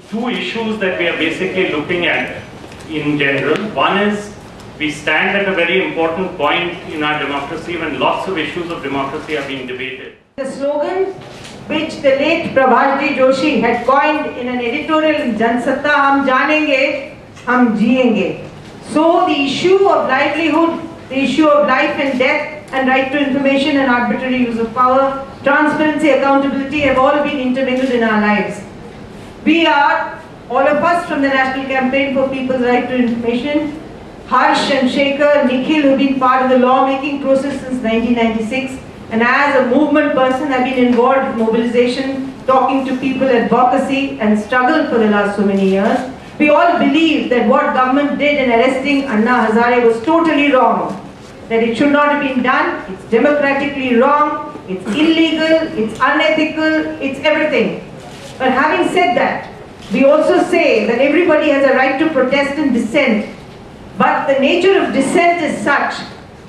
two issues that we are basically looking at in general. One is we stand at a very important point in our democracy when lots of issues of democracy are being debated. The slogan which the late Prabhasji Joshi had coined in an editorial in Jansatta, "Hum janenge, hum jiyenge." So the issue of livelihood, the issue of life and death and right to information and arbitrary use of power, transparency, accountability have all been intermingled in our lives. We are, all of us from the National Campaign for People's Right to Information, Harsh and Shekhar, Nikhil, who have been part of the law-making process since 1996, and as a movement person have been involved in mobilization, talking to people, advocacy and struggle for the last so many years. We all believe that what government did in arresting Anna Hazare was totally wrong, that it should not have been done, it's democratically wrong, it's illegal, it's unethical, it's everything. But having said that, we also say that everybody has a right to protest and dissent, but the nature of dissent is such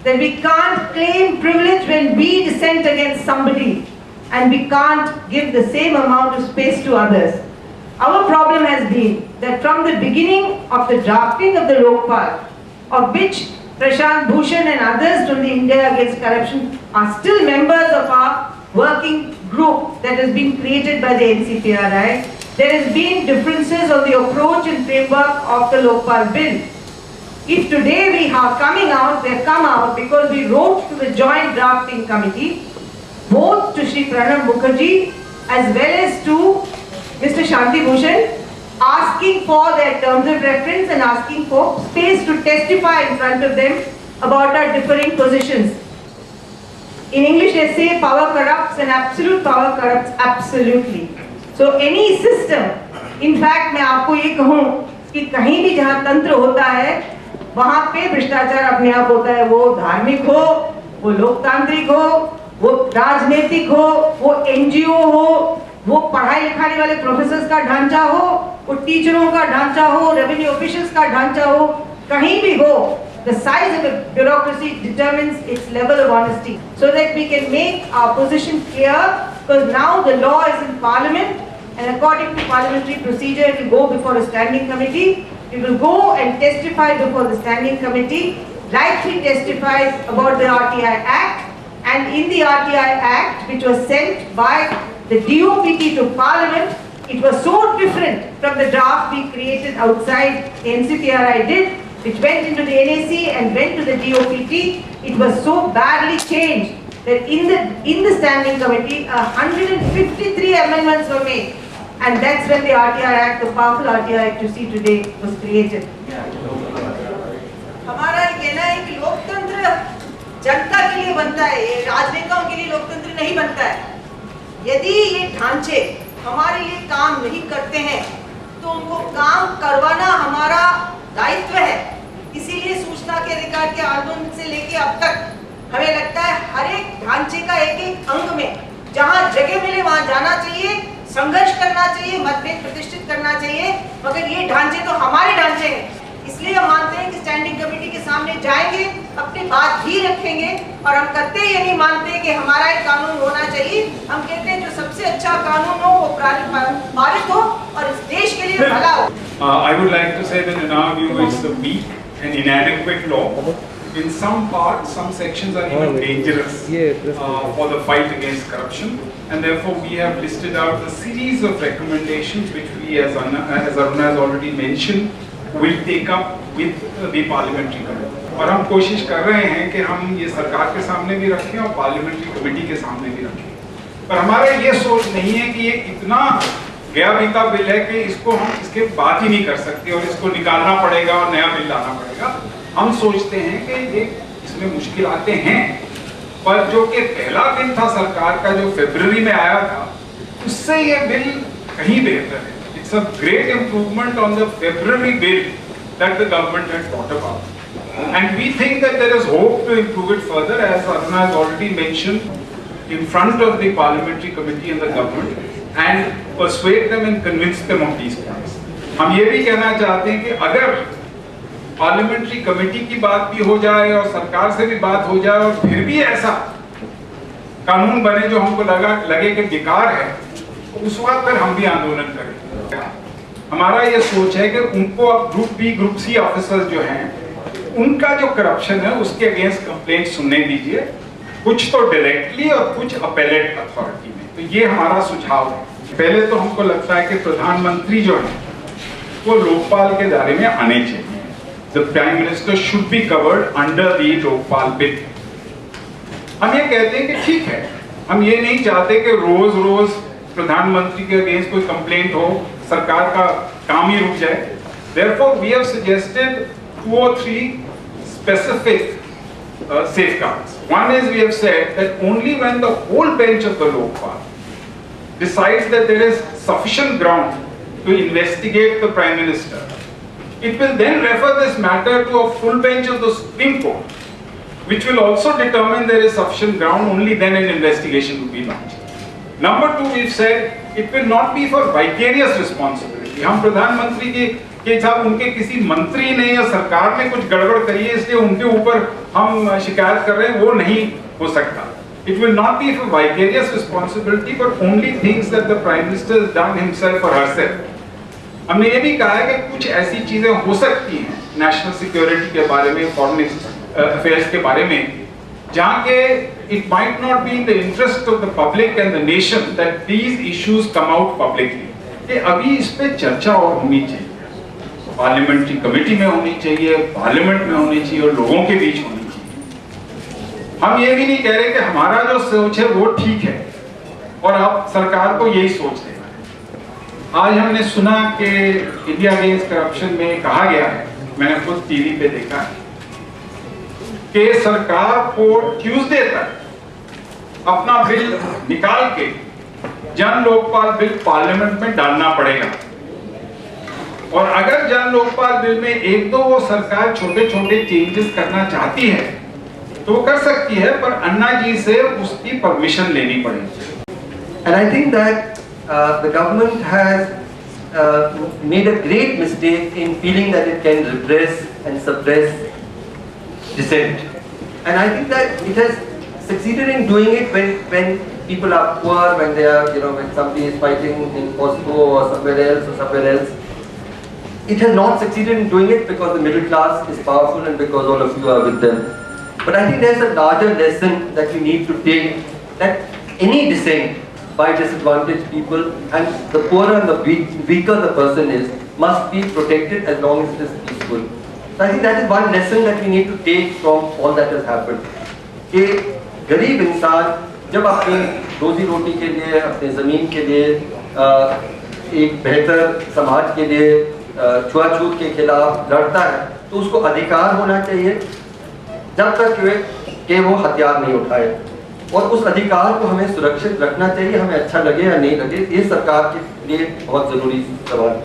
that we can't claim privilege when we dissent against somebody and we can't give the same amount of space to others. Our problem has been that from the beginning of the drafting of the Lokpal, of which Prashant Bhushan and others from the India Against Corruption are still members of our working group that has been created by the NCPRI, there has been differences on the approach and framework of the Lokpal bill. If today we are coming out, they have come out because we wrote to the Joint Drafting Committee, both to Shri Pranab Mukherjee as well as to Mr. Shanti Bhushan, asking for their terms of reference and asking for space to testify in front of them about our differing positions. In English they say power corrupts and absolute power corrupts absolutely. So any system, in fact मैं आपको ये कहूँ कि कहीं भी जहाँ तंत्र होता है वहाँ पे भ्रष्टाचार अपने आप होता है, वो धार्मिक हो, वो लोकतांत्रिक हो, वो राजनीतिक हो, वो एनजीओ हो, वो पढ़ाई लिखाने वाले प्रोफेसर्स का ढांचा हो, वो टीचरों का ढांचा हो, रेवेन्यू ऑफिशियल्स का ढांचा हो, कहीं भी हो, the size of the bureaucracy determines its level of honesty, so that we can make our position clear, because now the law is in Parliament and according to parliamentary procedure it will go before a standing committee. It will go and testify before the standing committee, like he testifies about the RTI Act, and in the RTI Act which was sent by the DOPT to Parliament, it was so different from the draft we created outside NCPRI did, which went into the NAC and went to the DOPT. It was so badly changed that in the standing committee 153 amendments were made, and that's when the RTI Act, the powerful RTI Act you see today, was created. हमारा ये कहना है कि लोकतंत्र जनता के लिए बनता है, ये राजनेताओं के लिए लोकतंत्र नहीं बनता है। यदि ये ढांचे हमारे लिए काम नहीं करते हैं तो उनको काम करवाना हमारा दायित्व है। इसीलिए सूचना के अधिकार के आंदोलन से लेके अब तक हमें लगता है हर एक ढांचे का एक एक अंग में जहां जगह मिले वहां जाना चाहिए, संघर्ष करना चाहिए, मतभेद प्रतिष्ठित करना चाहिए, मगर ये ढांचे तो हमारे ढांचे हैं। इसलिए हम मानते हैं कि स्टैंडिंग कमेटी के सामने जाएंगे, अपनी बात भी रखेंगे, और हम कतई ये नहीं मानते कि हमारा एक कानून होना चाहिए। हम कहते हैं जो सबसे अच्छा कानून हो वो पारित हो और इस देश के लिए भला हो। I would like to say that in our view it's a weak and inadequate law. In some parts, some sections are even dangerous for the fight against corruption, and therefore we have listed out a series of recommendations which we, as Aruna has already mentioned, will take up with the parliamentary committee. और हम कोशिश कर रहे हैं कि हम ये सरकार के सामने भी रखें और पार्लियामेंट्री कमेटी के सामने भी रखें। पर हमारा ये सोच नहीं है कि ये इतना गया बीता बिल है कि इसको हम इसके बात ही नहीं कर सकते और इसको निकालना पड़ेगा और नया बिल लाना पड़ेगा। हम सोचते हैं कि ये इसमें मुश्किल आते हैं, पर जो कि पहला बिल था सरकार का जो फरवरी में आया था, उससे ये बिल कहीं बेहतर है। It's a great improvement on the February bill that the government had thought about, and we think that there is hope to improve it further, as Aruna has already mentioned, in front of the parliamentary committee and the government, and persuade them and convince them of these points. हम ये भी कहना चाहते हैं कि अगर parliamentary committee की बात भी हो जाए और सरकार से भी बात हो जाए और फिर भी ऐसा कानून बने जो हमको लगे कि बेकार है, उस वक्त फिर हम भी आंदोलन करें। हमारा ये सोच है कि उनको अब group B group C officers जो हैं उनका जो करप्शन है उसके अगेंस्ट कंप्लेंट सुनने दीजिए, कुछ तो डायरेक्टली और कुछ अपेलेट अथॉरिटी में। तो ये हमारा सुझाव है। पहले तो हमको लगता है कि प्रधानमंत्री जो है वो लोकपाल के दायरे में आने चाहिए। The prime minister should be covered under the Lokpal bill. हम ये कहते हैं कि ठीक है, हम ये नहीं चाहते कि रोज रोज प्रधानमंत्री के अगेंस्ट कोई कंप्लेंट हो, सरकार का काम ही रुक जाए। Therefore, we have suggested 2 or 3 specific safeguards. One is we have said that only when the whole bench of the Lokpal decides that there is sufficient ground to investigate the Prime Minister, it will then refer this matter to a full bench of the Supreme Court, which will also determine there is sufficient ground. Only then an investigation will be launched. Number 2, we've said it will not be for vicarious responsibility. हम प्रधानमंत्री के साथ उनके किसी मंत्री ने या सरकार ने कुछ गड़बड़ करी है इसलिए उनके ऊपर हम शिकायत कर रहे हैं, वो नहीं हो सकता। It will not be for vicarious responsibility, but only things that the Prime Minister has done himself or herself. हमने ये भी कहा है कि कुछ ऐसी चीजें हो सकती हैं नेशनल सिक्योरिटी के बारे में, फॉरेन अफेयर्स के बारे में, जहाँ के it might not be in the interest of the public and the nation that these issues come out publicly. कि अभी इस पे चर्चा और होनी चाहिए, पार्लियामेंट्री कमेटी में होनी चाहिए, पार्लियामेंट में होनी चाहिए और लोगों के बीच होनी चाहिए। हम ये भी नहीं कह रहे कि हमारा जो सोच है वो ठीक है और अब सरकार को यही सोच लेना है। आज हमने सुना कि इंडिया अगेंस्ट करप्शन में कहा गया है, मैंने खुद टीवी पे देखा है कि सरकार को ट्यूसडे तक अपना बिल निकाल के जन लोकपाल बिल पार्लियामेंट में डालना पड़ेगा। और अगर जन लोकपाल बिल में 1-2 वो सरकार छोटे छोटे चेंजेस करना चाहती है तो वो कर सकती है, पर अन्ना जी से उसकी परमिशन लेनी पड़ेगी। And I think that the government has made a great mistake in feeling that it can repress and suppress dissent. And I think that it has succeeded in doing it when people are poor, when they are, when somebody is fighting in Moscow or somewhere else. It has not succeeded in doing it because the middle class is powerful and because all of you are with them. But I think there's a larger lesson that we need to take, that any dissent by disadvantaged people, and the poorer and the weaker the person is, must be protected as long as it is peaceful. So I think that is one lesson that we need to take from all that has happened. कि गरीब इंसान जब अपनी रोजी रोटी के लिए, अपने ज़मीन के लिए, एक बेहतर समाज के लिए, छुआछूत के खिलाफ लड़ता है, तो उसको अधिकार होना चाहिए जब तक कि वो हथियार नहीं उठाए, और उस अधिकार को हमें सुरक्षित रखना चाहिए, हमें अच्छा लगे या नहीं लगे। ये सरकार के लिए बहुत ज़रूरी सवाल है।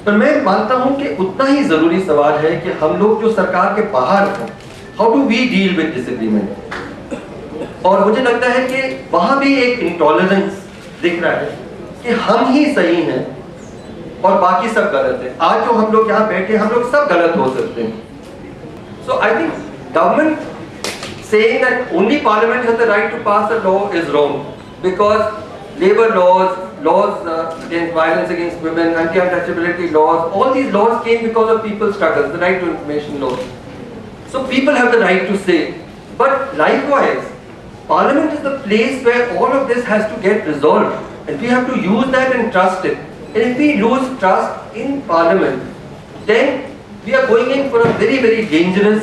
पर मैं मानता हूँ कि उतना ही ज़रूरी सवाल है कि हम लोग जो सरकार के बाहर हैं, how do we deal with disagreement. और मुझे लगता है कि वहाँ भी एक इंटॉलरेंस दिख रहा है कि हम ही सही हैं और बाकी सब गलत है। आज जो हम लोग यहाँ बैठे, हम लोग सब गलत हो सकते हैं। So I think government saying that only parliament has the right to pass a law is wrong, because labor laws, against violence against women, anti-untouchability laws, all these laws came because of people's struggles, the right to information laws. So people have the right to say. But likewise, parliament is the place where all of this has to get resolved, and we have to use that and trust it. And if we lose trust in parliament, then we are going in for a very, very dangerous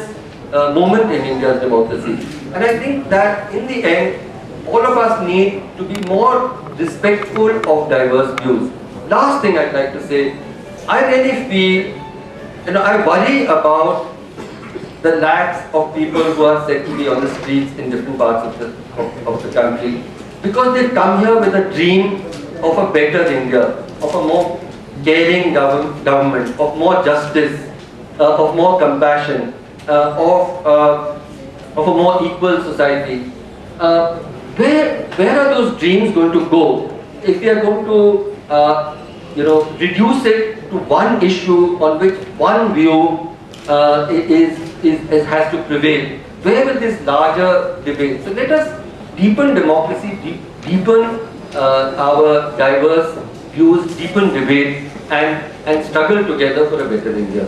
moment in India's democracy. And I think that in the end, all of us need to be more respectful of diverse views. Last thing I'd like to say, I really feel, I worry about the lakhs of people who are said to be on the streets in different parts of the country, because they've come here with a dream of a better India, of a more caring government, of more justice, of more compassion, of a more equal society. Where are those dreams going to go if we are going to reduce it to one issue on which one view has to prevail? Where will this larger debate? So let us deepen democracy, deepen our diverse views, deepen debate, and struggle together for a better India.